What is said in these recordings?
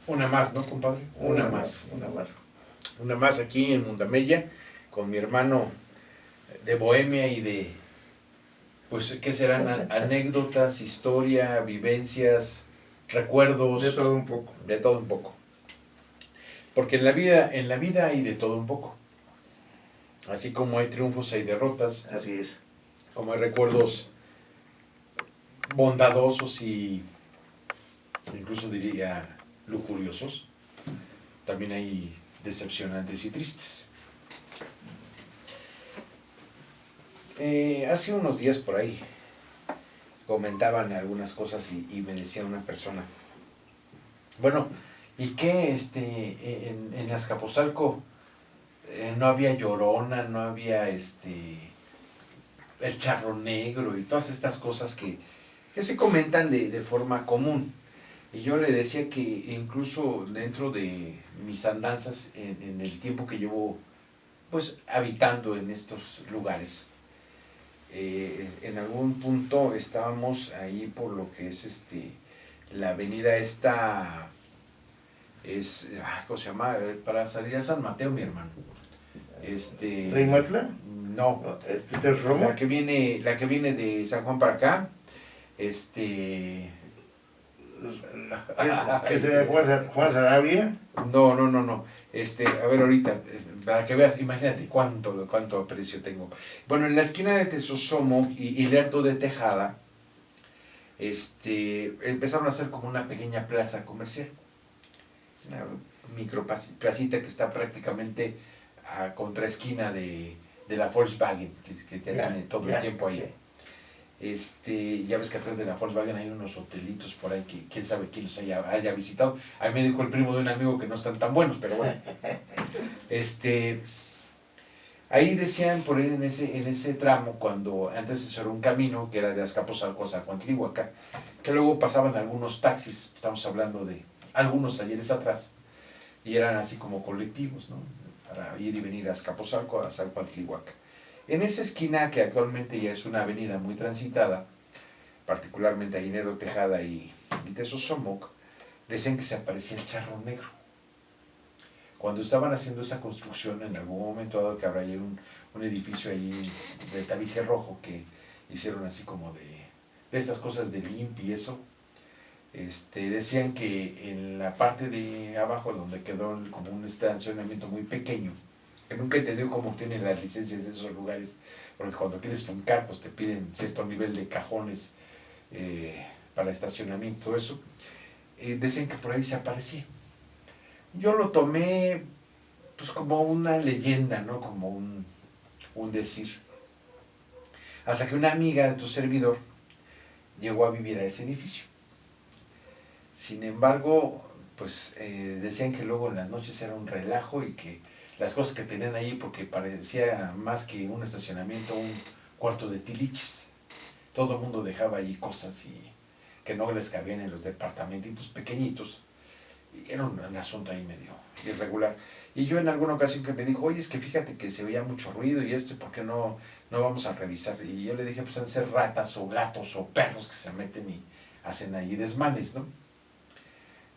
Una más, ¿no, compadre? Una más. Una más. Una más aquí en Mundamella, con mi hermano de Bohemia y de, pues, ¿qué serán? Anécdotas, historia, vivencias, recuerdos. De todo un poco. De todo un poco. Porque en la vida hay de todo un poco. Así como hay triunfos, hay derrotas. Así es. Como hay recuerdos bondadosos y incluso diría lujuriosos, también hay decepcionantes y tristes. Hace unos días por ahí comentaban algunas cosas y me decía una persona, bueno, ¿y qué en Azcapotzalco no había Llorona, no había el charro negro y todas estas cosas que se comentan de forma común? Y yo le decía que incluso dentro de mis andanzas, en el tiempo que llevo pues habitando en estos lugares, en algún punto estábamos ahí por lo que es la avenida esta, ¿cómo se llama? Para salir a San Mateo, mi hermano. ¿Reymatla? No, ¿Es Roma? la que viene de San Juan para acá, ¿Es de Juan Sarabia? No. A ver ahorita, para que veas, imagínate cuánto aprecio tengo. Bueno, en la esquina de Tesosomo y Lerdo de Tejada, empezaron a hacer como una pequeña plaza comercial. Una micro placita que está prácticamente a contraesquina de la Volkswagen, que tiene todo el tiempo ahí. Ya ves que atrás de la Volkswagen hay unos hotelitos por ahí que quién sabe quién los haya visitado. A mí me dijo el primo de un amigo que no están tan buenos, pero bueno. Ahí decían por ahí en ese tramo, cuando antes se cerró un camino que era de Azcapotzalco a Zacuantlihuaca, que luego pasaban algunos taxis, estamos hablando de algunos ayeres atrás, y eran así como colectivos, ¿no? Para ir y venir a Azcapotzalco, a Zacuantlihuaca. En esa esquina, que actualmente ya es una avenida muy transitada, particularmente a Lerdo de Tejada y Tesosomoc, decían que se aparecía el charro negro. Cuando estaban haciendo esa construcción, en algún momento dado que habrá ahí un edificio ahí de tabique rojo que hicieron así como de estas cosas de limpi y eso, decían que en la parte de abajo, donde quedó como un estacionamiento muy pequeño, que nunca entendió cómo obtienen las licencias de esos lugares, porque cuando quieres fincar, pues te piden cierto nivel de cajones para estacionamiento, todo eso. Decían que por ahí se aparecía. Yo lo tomé pues como una leyenda, ¿no? Como un decir. Hasta que una amiga de tu servidor llegó a vivir a ese edificio. Sin embargo, pues decían que luego en las noches era un relajo y que las cosas que tenían ahí, porque parecía más que un estacionamiento, un cuarto de tiliches. Todo el mundo dejaba ahí cosas y que no les cabían en los departamentitos pequeñitos. Y era un asunto ahí medio irregular. Y yo en alguna ocasión que me dijo, oye, es que fíjate que se oía mucho ruido y esto, ¿por qué no vamos a revisar? Y yo le dije, pues han de ser ratas o gatos o perros que se meten y hacen ahí desmanes, ¿no?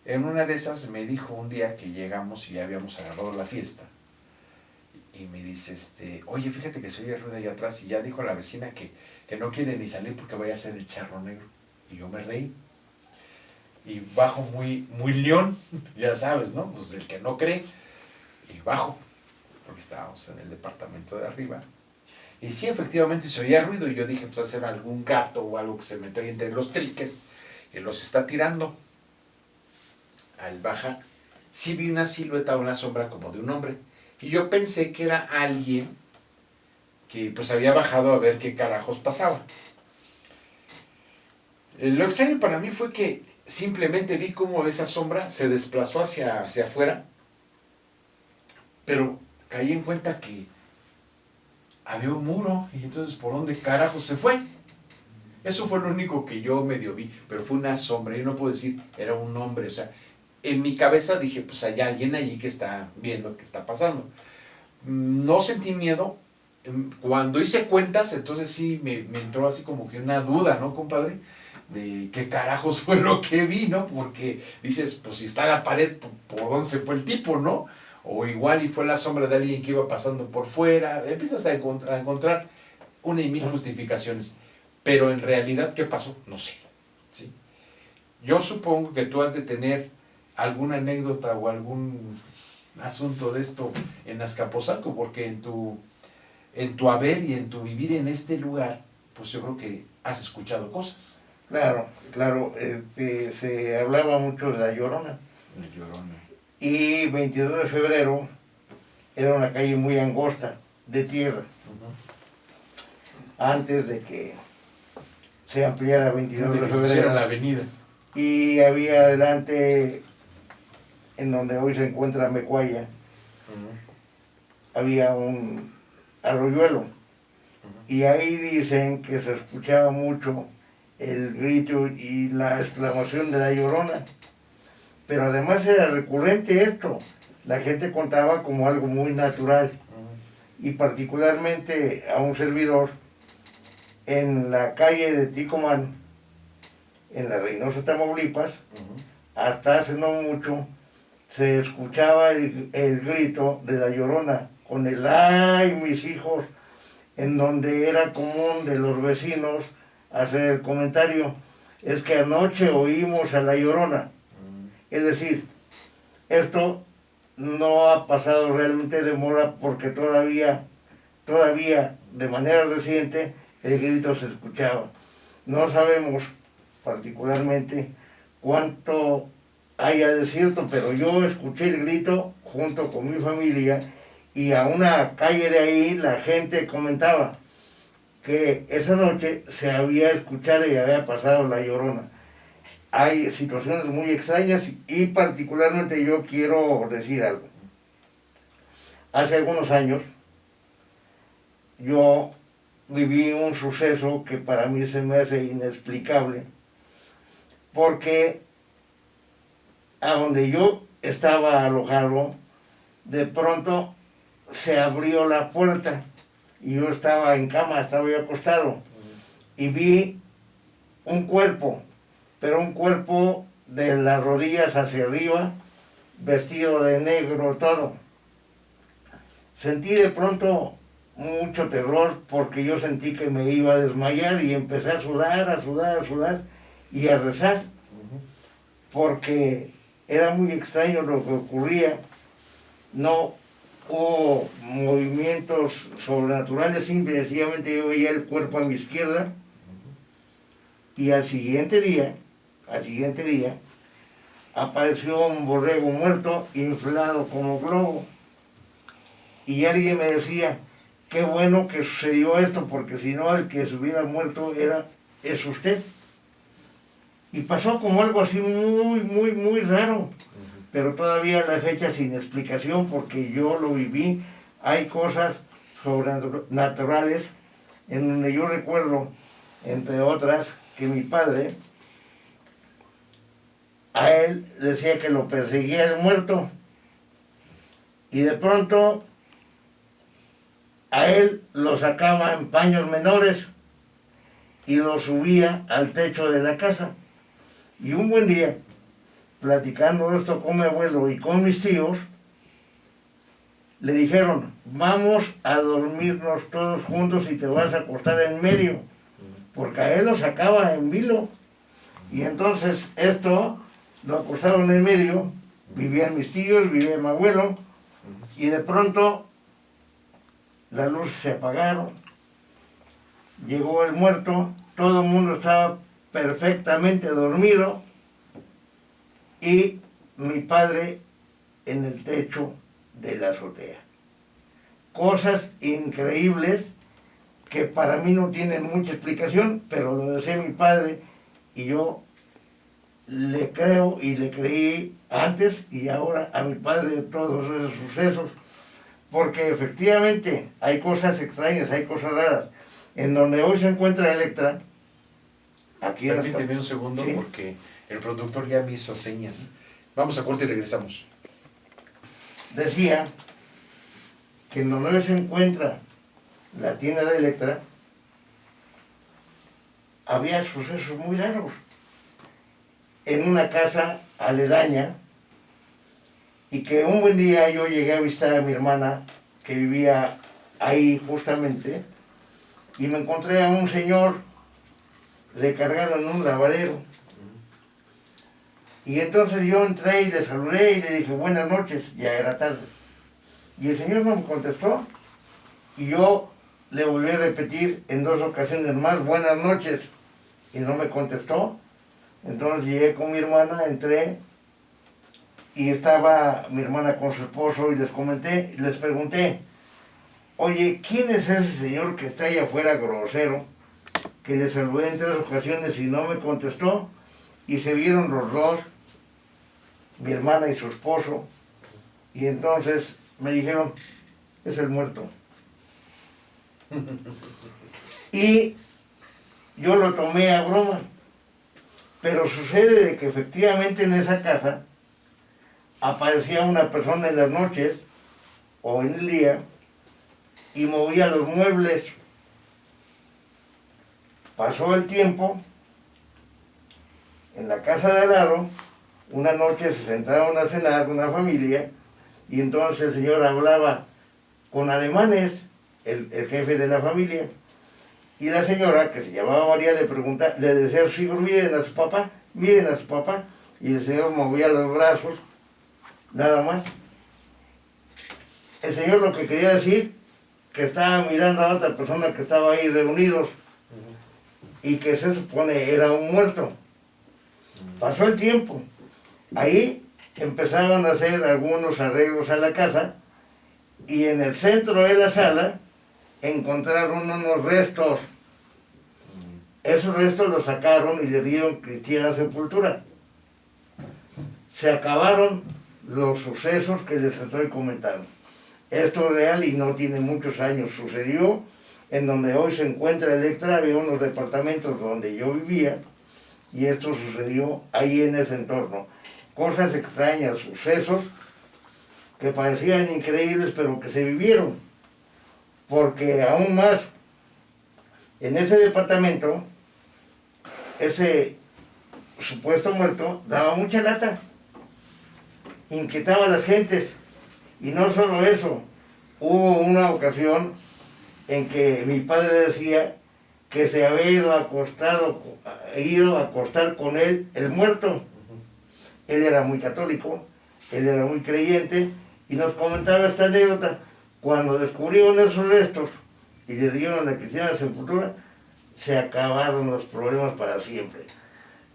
En una de esas me dijo un día que llegamos y ya habíamos agarrado la fiesta, y me dice, oye, fíjate que se oye ruido allá atrás, y ya dijo la vecina que no quiere ni salir porque vaya a ser el charro negro. Y yo me reí. Y bajo muy león, ya sabes, ¿no? Pues el que no cree, y bajo, porque estábamos en el departamento de arriba. Y sí, efectivamente se oía ruido, y yo dije, pues va a ser algún gato o algo que se metió ahí entre los triques, y los está tirando. Al bajar, sí vi una silueta o una sombra como de un hombre, y yo pensé que era alguien que pues había bajado a ver qué carajos pasaba. Lo extraño para mí fue que simplemente vi cómo esa sombra se desplazó hacia afuera, pero caí en cuenta que había un muro, y entonces ¿por dónde carajo se fue? Eso fue lo único que yo medio vi, pero fue una sombra. Yo no puedo decir era un hombre, o sea, en mi cabeza dije, pues hay alguien allí que está viendo qué está pasando. No sentí miedo. Cuando hice cuentas, entonces sí me entró así como que una duda, ¿no, compadre? de qué carajos fue lo que vi, ¿no? Porque dices, pues si está la pared, ¿por dónde se fue el tipo, no? O igual y fue la sombra de alguien que iba pasando por fuera. Empiezas a encontrar una y mil justificaciones. Pero en realidad, ¿qué pasó? No sé. ¿Sí? Yo supongo que tú has de tener alguna anécdota o algún asunto de esto en Azcapotzalco, porque en tu haber y en tu vivir en este lugar, pues yo creo que has escuchado cosas. Claro, claro, se hablaba mucho de La Llorona. La Llorona. Y 22 de febrero era una calle muy angosta, de tierra, antes de que se ampliara 22 Antes de de que se hiciera la febrero. avenida. Y había adelante, en donde hoy se encuentra Mecuaya, había un arroyuelo. Y ahí dicen que se escuchaba mucho el grito y la exclamación de La Llorona. Pero además era recurrente esto. La gente contaba como algo muy natural. Y particularmente a un servidor en la calle de Ticomán, en la Reynosa, Tamaulipas, hasta hace no mucho, se escuchaba el grito de La Llorona, con el ¡ay, mis hijos!, en donde era común de los vecinos hacer el comentario, es que anoche oímos a La Llorona. Es decir, esto no ha pasado realmente de moda porque todavía de manera reciente el grito se escuchaba. No sabemos particularmente cuánto haya de cierto, pero yo escuché el grito junto con mi familia y a una calle de ahí la gente comentaba que esa noche se había escuchado y había pasado La Llorona. Hay situaciones muy extrañas y particularmente yo quiero decir algo. Hace algunos años yo viví un suceso que para mí se me hace inexplicable, porque a donde yo estaba alojado, de pronto se abrió la puerta y yo estaba en cama, estaba yo acostado y vi un cuerpo, pero un cuerpo de las rodillas hacia arriba, vestido de negro todo. Sentí de pronto mucho terror porque yo sentí que me iba a desmayar y empecé a sudar, a sudar, a sudar y a rezar, porque era muy extraño lo que ocurría. No hubo movimientos sobrenaturales, simplemente yo veía el cuerpo a mi izquierda y al siguiente día, apareció un borrego muerto inflado como globo. Y alguien me decía, qué bueno que sucedió esto, porque si no el que se hubiera muerto es usted. Y pasó como algo así muy, muy, muy raro, pero todavía a la fecha sin explicación, porque yo lo viví. Hay cosas sobrenaturales en donde yo recuerdo, entre otras, que mi padre, a él decía que lo perseguía el muerto, y de pronto a él lo sacaba en paños menores y lo subía al techo de la casa. Y un buen día, platicando esto con mi abuelo y con mis tíos, le dijeron, vamos a dormirnos todos juntos y te vas a acostar en medio, porque a él lo sacaba en vilo. Y entonces esto lo acostaron en medio, vivían mis tíos, vivía mi abuelo, y de pronto las luces se apagaron, llegó el muerto, todo el mundo estaba perfectamente dormido y mi padre en el techo de la azotea. Cosas increíbles que para mí no tienen mucha explicación, pero lo decía mi padre y yo le creo y le creí antes y ahora a mi padre de todos esos sucesos, porque efectivamente hay cosas extrañas, hay cosas raras. En donde hoy se encuentra Electra, aquí en Permíteme un segundo, ¿sí? porque el productor ya me hizo señas. Vamos a corte y regresamos. Decía que en donde hoy se encuentra la tienda de Electra, había sucesos muy raros. En una casa aledaña, y que un buen día yo llegué a visitar a mi hermana que vivía ahí justamente, y me encontré a un señor recargado en un lavadero. Y entonces yo entré y le saludé y le dije buenas noches, ya era tarde. Y el señor no me contestó, y yo le volví a repetir en 2 ocasiones más buenas noches, y no me contestó. Entonces llegué con mi hermana, entré, y estaba mi hermana con su esposo, y les pregunté, oye, ¿quién es ese señor que está allá afuera grosero? Que le saludé en 3 ocasiones y no me contestó, y se vieron los dos, mi hermana y su esposo, y entonces me dijeron, es el muerto. Y yo lo tomé a broma, pero sucede de que efectivamente en esa casa aparecía una persona en las noches o en el día y movía los muebles. Pasó el tiempo, en la casa de al lado, una noche se sentaron a cenar con una familia, y entonces el señor hablaba con alemanes, el jefe de la familia, y la señora, que se llamaba María, le decía a sus hijos, miren a su papá, y el señor movía los brazos, nada más. El señor lo que quería decir, que estaba mirando a otra persona que estaba ahí reunidos, y que se supone era un muerto. Pasó el tiempo, ahí empezaron a hacer algunos arreglos a la casa, y en el centro de la sala encontraron unos restos. Esos restos los sacaron y le dieron cristiana sepultura. Se acabaron los sucesos que les estoy comentando. Esto es real y no tiene muchos años. Sucedió en donde hoy se encuentra Electra, había unos departamentos donde yo vivía, y esto sucedió ahí en ese entorno. Cosas extrañas, sucesos que parecían increíbles, pero que se vivieron. Porque aún más, en ese departamento, ese supuesto muerto daba mucha lata, inquietaba a las gentes. Y no solo eso, hubo una ocasión en que mi padre decía que se había ido a acostar con él el muerto. Él era muy católico, él era muy creyente, y nos comentaba esta anécdota. Cuando descubrieron esos restos y le dieron la cristiana sepultura, se acabaron los problemas para siempre.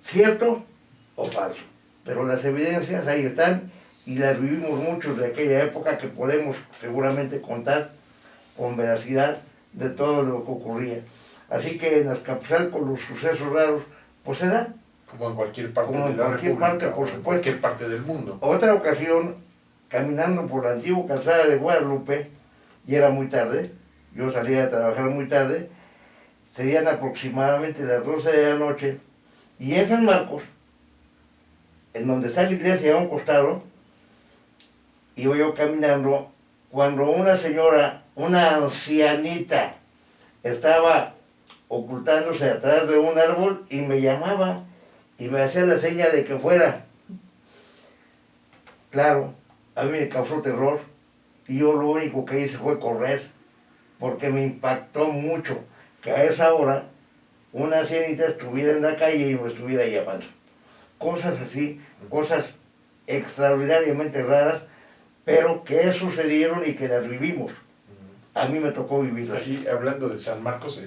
¿Cierto o falso? Pero las evidencias ahí están, y las vivimos muchos de aquella época, que podemos seguramente contar con veracidad de todo lo que ocurría. Así que en Azcapotzalco los sucesos raros pues se dan. Como en cualquier parte Como de en la cualquier República, parte, por o en supuesto. cualquier parte del mundo. Otra ocasión, caminando por la antigua calzada de Guadalupe, y era muy tarde, yo salía a trabajar muy tarde, serían aproximadamente las 12 de la noche, y en San Marcos, en donde está la iglesia a un costado, iba yo caminando, cuando una señora, una ancianita, estaba ocultándose atrás de un árbol y me llamaba y me hacía la seña de que fuera. Claro, a mí me causó terror, y yo lo único que hice fue correr, porque me impactó mucho que a esa hora una ancianita estuviera en la calle y me estuviera llamando. Cosas así, cosas extraordinariamente raras, pero que sucedieron y que las vivimos. A mí me tocó vivirlas. Aquí, hablando de San Marcos,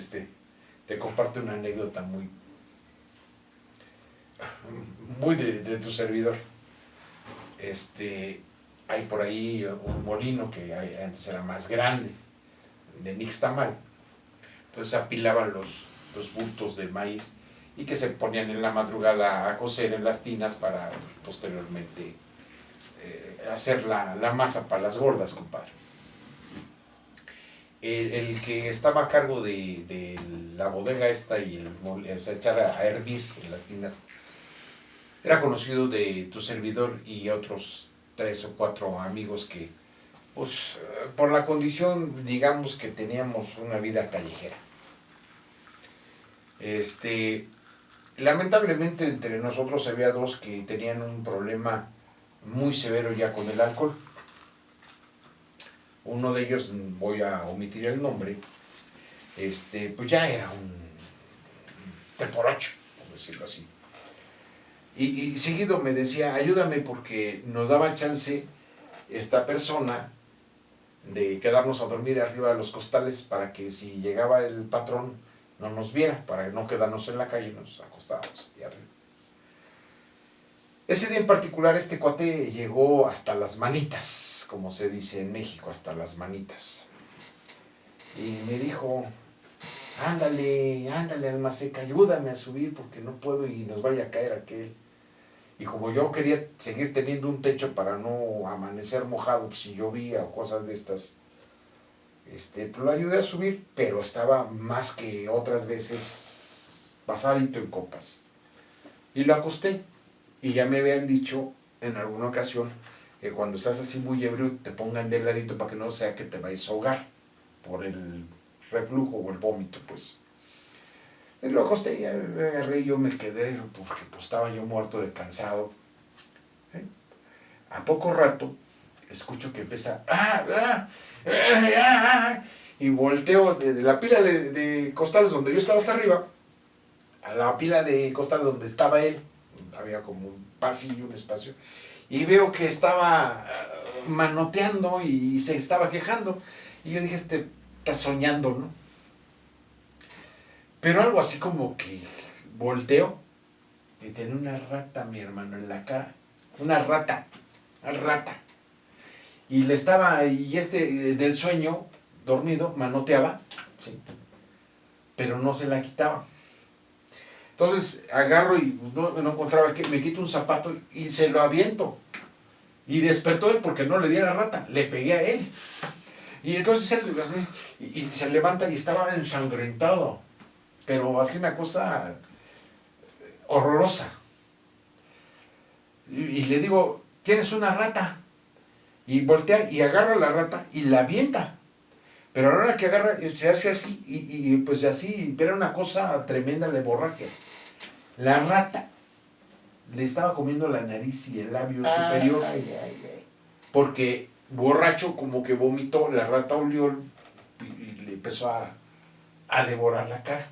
te comparto una anécdota muy de tu servidor. Hay por ahí un molino que antes era más grande, de nixtamal. Entonces apilaban los bultos de maíz, y que se ponían en la madrugada a cocer en las tinas para posteriormente hacer la masa para las gordas, compadre. El que estaba a cargo de la bodega esta y o sea, echar a hervir en las tinas, era conocido de tu servidor y otros 3 o 4 amigos que, pues, por la condición, digamos que teníamos una vida callejera. Lamentablemente entre nosotros había dos que tenían un problema muy severo ya con el alcohol. Uno de ellos, voy a omitir el nombre, pues ya era un teporocho, por decirlo así. Y seguido me decía, ayúdame, porque nos daba chance esta persona de quedarnos a dormir arriba de los costales para que si llegaba el patrón no nos viera, para no quedarnos en la calle, nos acostábamos ahí arriba. Ese día en particular este cuate llegó hasta las manitas, como se dice en México, hasta las manitas. Y me dijo, ándale, Alma Seca, ayúdame a subir porque no puedo y nos vaya a caer aquel. Y como yo quería seguir teniendo un techo para no amanecer mojado si llovía o cosas de estas, pues lo ayudé a subir, pero estaba más que otras veces pasadito en copas. Y lo acosté. Y ya me habían dicho en alguna ocasión que cuando estás así muy ebrio te pongan de ladito para que no sea que te vayas a ahogar por el reflujo o el vómito, pues. Y lo acosté y agarré y yo me quedé porque pues, estaba yo muerto de cansado. A poco rato escucho que empieza y volteo de la pila de costales donde yo estaba hasta arriba a la pila de costales donde estaba él. Había como un pasillo, un espacio, y veo que estaba manoteando y se estaba quejando. Y yo dije, está soñando, ¿no? Pero algo así como que volteo y tenía una rata, mi hermano, en la cara. Una rata. Y del sueño, dormido, manoteaba, ¿sí? Pero no se la quitaba. Entonces agarro y no encontraba que me quito un zapato y se lo aviento. Y despertó él porque no le di a la rata, le pegué a él. Y entonces él se levanta y estaba ensangrentado. Pero así una cosa horrorosa. Y le digo, ¿tienes una rata? Y voltea y agarra la rata y la avienta. Pero a la hora que agarra, se hace así, y pues así, era una cosa tremenda la hemorragia. La rata le estaba comiendo la nariz y el labio superior. Porque borracho como que vomitó, la rata olió y le empezó a devorar la cara.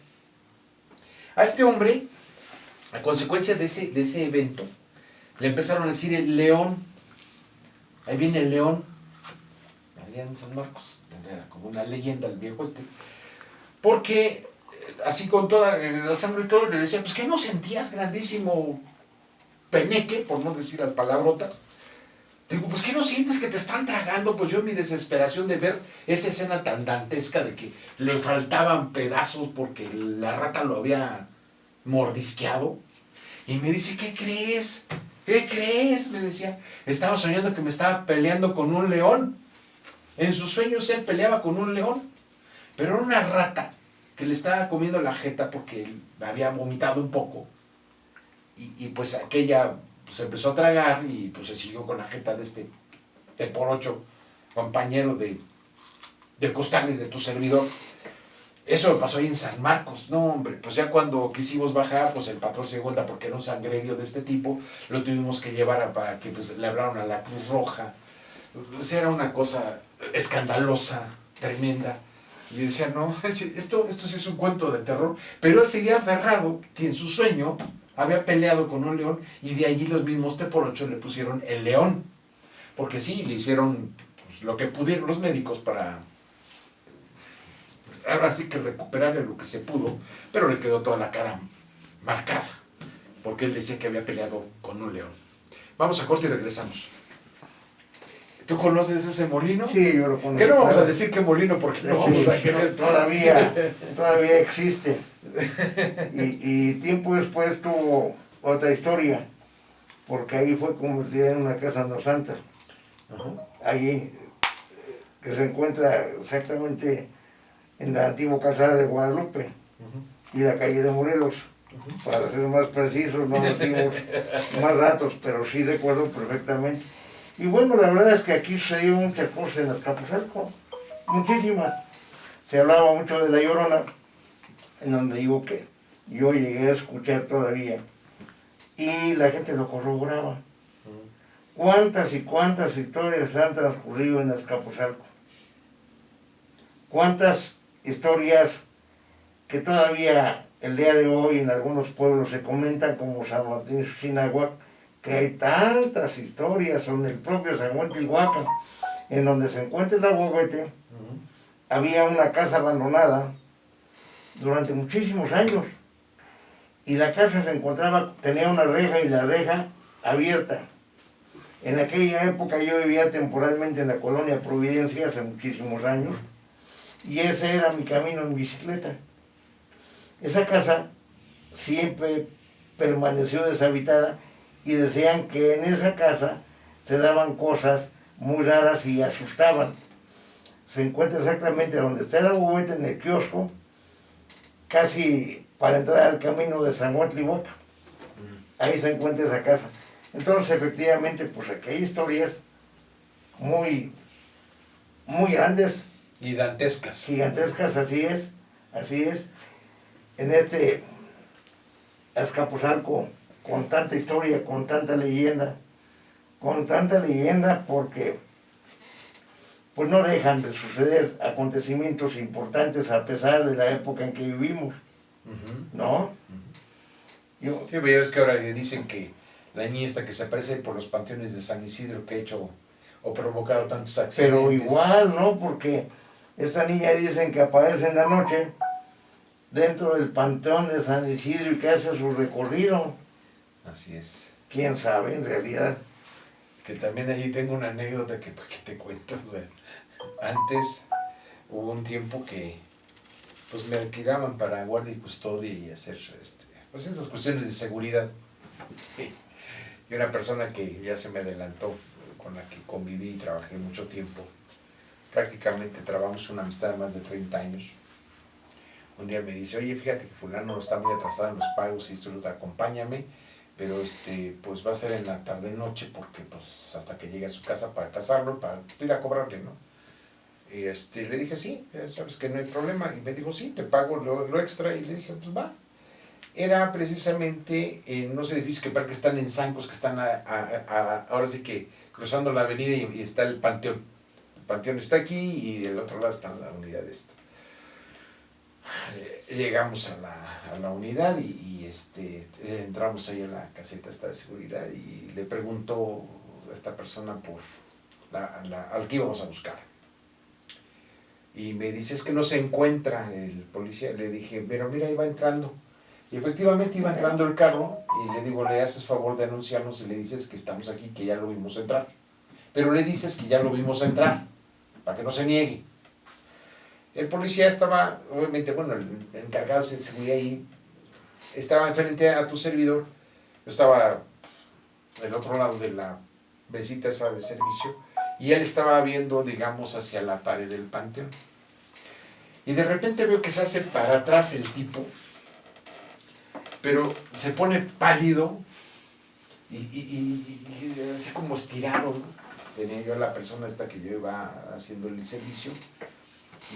A este hombre, a consecuencia de ese evento, le empezaron a decir el león. Ahí viene el león, allá en San Marcos. Era como una leyenda el viejo porque así con toda la sangre y todo le decía, pues que no sentías grandísimo peneque, por no decir las palabrotas. Digo, pues que no sientes que te están tragando. Pues yo en mi desesperación de ver esa escena tan dantesca de que le faltaban pedazos porque la rata lo había mordisqueado. Y me dice, ¿qué crees? Me decía, estaba soñando que me estaba peleando con un león. En sus sueños él peleaba con un león, pero era una rata que le estaba comiendo la jeta porque él había vomitado un poco. Y pues aquella se empezó a tragar y pues se siguió con la jeta de este teporocho, compañero de costales de tu servidor. Eso me pasó ahí en San Marcos. No, hombre, pues ya cuando quisimos bajar, pues el patrón se dio cuenta porque era un sangrerio de este tipo, lo tuvimos que llevar para que pues, le hablaron a la Cruz Roja. Pues era una cosa escandalosa, tremenda. Y yo decía, no, esto sí es un cuento de terror. Pero él seguía aferrado que en su sueño había peleado con un león y de allí los mismos teporochos le pusieron el león. Porque sí, le hicieron pues, lo que pudieron los médicos para ahora sí que recuperarle lo que se pudo, pero le quedó toda la cara marcada, porque él decía que había peleado con un león. Vamos a corte y regresamos. ¿Tú conoces ese molino? Sí, yo lo conozco. Que no vamos a decir qué molino porque no vamos a querer. Todavía existe. Y tiempo después tuvo otra historia, porque ahí fue convertida en una casa no santa. Allí, que se encuentra exactamente en la antigua calzada de Guadalupe y la calle de Morelos. Para ser más precisos, no nos dimos más datos, pero sí recuerdo perfectamente. Y bueno, la verdad es que aquí sucedió muchas cosas en Azcapotzalco, muchísimas. Se hablaba mucho de La Llorona, en donde digo que yo llegué a escuchar todavía, y la gente lo corroboraba. ¿Cuántas y cuántas historias han transcurrido en Azcapotzalco? ¿Cuántas historias que todavía el día de hoy en algunos pueblos se comentan, como San Martín Xinahuac, que hay tantas historias sobre el propio Zahualtlihuaca, en donde se encuentra el Ahuehuete, había una casa abandonada durante muchísimos años, y la casa se encontraba, tenía una reja y la reja abierta. En aquella época yo vivía temporalmente en la colonia Providencia hace muchísimos años, y ese era mi camino en bicicleta. Esa casa siempre permaneció deshabitada, y decían que en esa casa se daban cosas muy raras y asustaban. Se encuentra exactamente donde está el Ahuehuete, en el kiosco, casi para entrar al camino de Zahualtlihuaca. Ahí se encuentra esa casa. Entonces, efectivamente, pues aquí hay historias muy, muy grandes. Y dantescas. Gigantescas, así es, así es. En este Azcapotzalco, con tanta historia, con tanta leyenda porque pues no dejan de suceder acontecimientos importantes a pesar de la época en que vivimos, ¿no? Sí, pero ya ves que ahora dicen que la niña esta que se aparece por los panteones de San Isidro, que ha hecho o provocado tantos accidentes. Pero igual, ¿no? Porque esta niña dicen que aparece en la noche dentro del panteón de San Isidro y que hace su recorrido. Así es. ¿Quién sabe en realidad? Que también allí tengo una anécdota que para qué te cuento. O sea, antes hubo un tiempo que pues me alquilaban para guardia y custodia y hacer pues esas cuestiones de seguridad. Y una persona que ya se me adelantó, con la que conviví y trabajé mucho tiempo, prácticamente trabajamos una amistad de más de 30 años. Un día me dice, oye, fíjate que fulano está muy atrasado en los pagos y esto, acompáñame, pero pues va a ser en la tarde-noche porque pues hasta que llegue a su casa para casarlo, para ir a cobrarle, ¿no? Y le dije, sí, sabes que no hay problema. Y me dijo, sí, te pago lo extra. Y le dije, pues va. Era precisamente en unos edificios que están en zancos, que están ahora sí que cruzando la avenida y está el panteón. El panteón está aquí y del otro lado está la unidad esta. Llegamos a la unidad y entramos ahí a la caseta esta de seguridad y le preguntó a esta persona por al que íbamos a buscar. Y me dice, es que no se encuentra el policía. Le dije, pero mira, ahí va entrando. Y efectivamente iba entrando el carro y le digo, le haces favor de anunciarnos y le dices que estamos aquí, que ya lo vimos entrar. Pero le dices que ya lo vimos entrar, para que no se niegue. El policía estaba, obviamente, bueno, el encargado de seguridad ahí, estaba enfrente a tu servidor, yo estaba del otro lado de la mesita esa de servicio, y él estaba viendo, digamos, hacia la pared del panteón. Y de repente veo que se hace para atrás el tipo, pero se pone pálido y así como estirado, ¿no? Tenía yo a la persona esta que yo iba haciendo el servicio,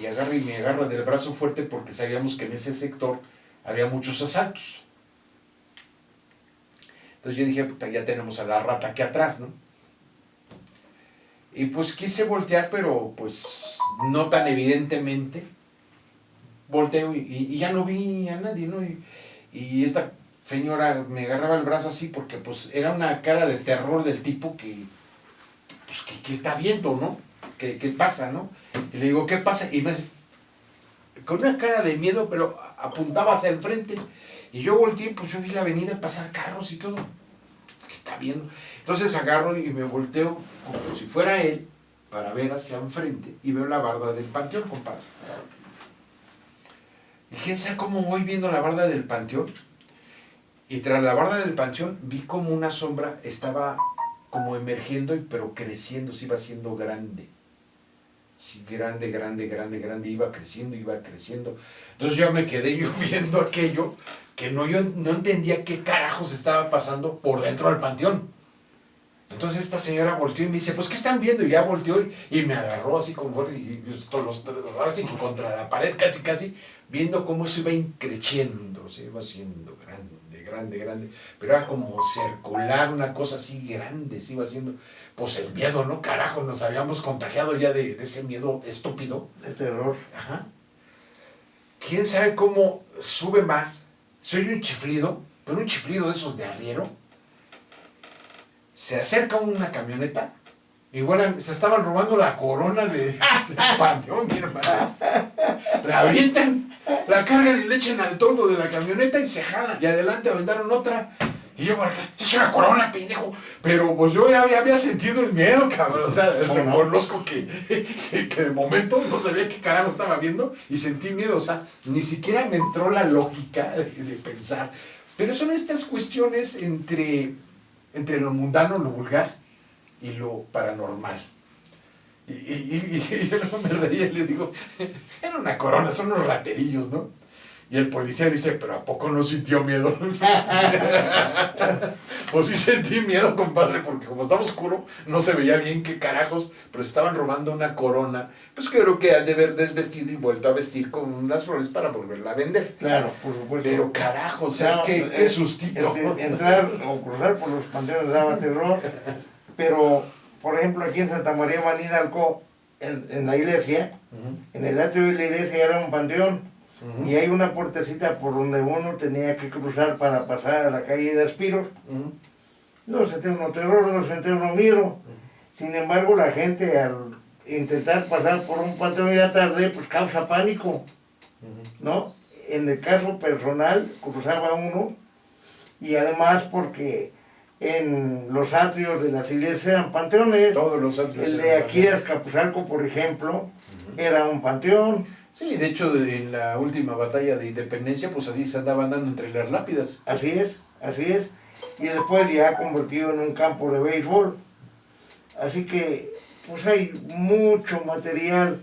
y me agarra del brazo fuerte porque sabíamos que en ese sector había muchos asaltos. Entonces yo dije, puta, ya tenemos a la rata aquí atrás, ¿no? Y pues quise voltear, pero pues no tan evidentemente. Volteo y ya no vi a nadie, ¿no? Y esta señora me agarraba el brazo así porque pues era una cara de terror del tipo que está viendo, ¿no? ¿Qué pasa, no? Y le digo, ¿qué pasa? Y me hace, con una cara de miedo, pero apuntaba hacia el frente. Y yo volteé, pues yo vi la avenida pasar carros y todo. ¿Qué está viendo? Entonces agarro y me volteo como si fuera él para ver hacia enfrente y veo la barda del panteón, compadre. Y quién sabe cómo voy viendo la barda del panteón. Y tras la barda del panteón vi como una sombra estaba como emergiendo, pero creciendo, se iba haciendo grande. Sí, grande, iba creciendo. Entonces yo me quedé yo viendo aquello que yo no entendía qué carajos estaba pasando por dentro del panteón. Entonces esta señora volteó y me dice, pues ¿qué están viendo? Y ya volteó y me agarró así con fuerza y ahora sí que contra la pared casi, viendo cómo se iba increciendo, se iba haciendo grande, grande, grande, pero era como circular, una cosa así grande, se iba haciendo, pues el miedo, ¿no? Carajo, nos habíamos contagiado ya de ese miedo estúpido. De terror. Ajá. ¿Quién sabe cómo sube más? Soy un chiflido, pero un chiflido de esos de arriero. Se acerca una camioneta. Igual se estaban robando la corona del panteón, mi hermano. La avientan, la cargan y le echan al toldo de la camioneta y se jalan. Y adelante aventaron otra. Y yo por acá, es una corona, pendejo. Pero pues yo ya había sentido el miedo, cabrón. O sea, reconozco que de momento no sabía qué carajo estaba viendo y sentí miedo. O sea, ni siquiera me entró la lógica de pensar. Pero son estas cuestiones entre lo mundano, lo vulgar y lo paranormal. Y yo no me reía y le digo, era una corona, son unos raterillos, ¿no? Y el policía dice, pero ¿a poco no sintió miedo? Pues sí sentí miedo, compadre, porque como estaba oscuro, no se veía bien qué carajos, pero se estaban robando una corona. Pues creo que han de haber desvestido y vuelto a vestir con unas flores para volverla a vender. Claro, por supuesto. Pero carajo, o sea, qué sustito. Entrar o cruzar por los panteones daba terror, pero, por ejemplo, aquí en Santa María Maninalco, en la iglesia, en el atrio de la iglesia era un panteón. Y hay una puertecita por donde uno tenía que cruzar para pasar a la calle de Aspiros. No sentí uno terror, no sentí uno miedo. Sin embargo, la gente al intentar pasar por un panteón ya tarde, pues causa pánico, ¿no? En el caso personal, cruzaba uno, y además porque en los atrios de las iglesias eran panteones. Todos los atrios. El de aquí de Azcapotzalco, por ejemplo, era un panteón. Sí, de hecho, en la última batalla de independencia, pues así se andaba andando entre las lápidas. Así es, así es. Y después ya convertido en un campo de béisbol. Así que, pues hay mucho material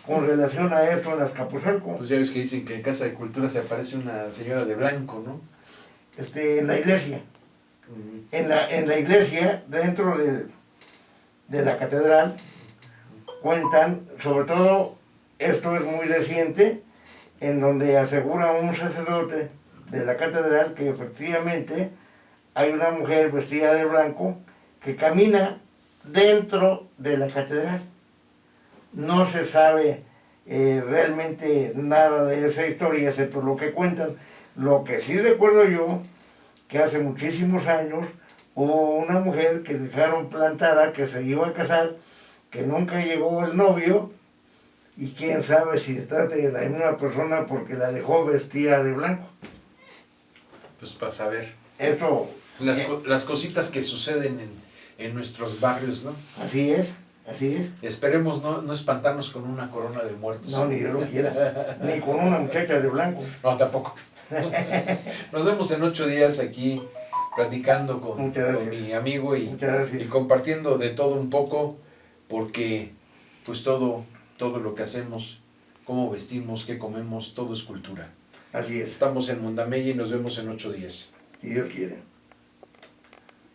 con relación a esto en Azcapotzalco. Pues ya ves que dicen que en Casa de Cultura se aparece una señora de blanco, ¿no? En la iglesia. En la iglesia, dentro de la catedral, cuentan, sobre todo, esto es muy reciente, en donde asegura un sacerdote de la catedral que efectivamente hay una mujer vestida de blanco que camina dentro de la catedral. No se sabe realmente nada de esa historia, excepto lo que cuentan. Lo que sí recuerdo yo, que hace muchísimos años hubo una mujer que dejaron plantada, que se iba a casar, que nunca llegó el novio, y quién sabe si se trata de la misma persona porque la dejó vestida de blanco. Pues para saber. Eso. Las cositas que suceden en nuestros barrios, ¿no? Así es, así es. Esperemos no espantarnos con una corona de muertos. No, ni yo lo quiera. Ni con una muchacha de blanco. No, tampoco. Nos vemos en 8 días aquí platicando con mi amigo y compartiendo de todo un poco, porque pues todo lo que hacemos, cómo vestimos, qué comemos, todo es cultura. Así es. Estamos en Mondamella y nos vemos en 8 días. Si Dios quiere.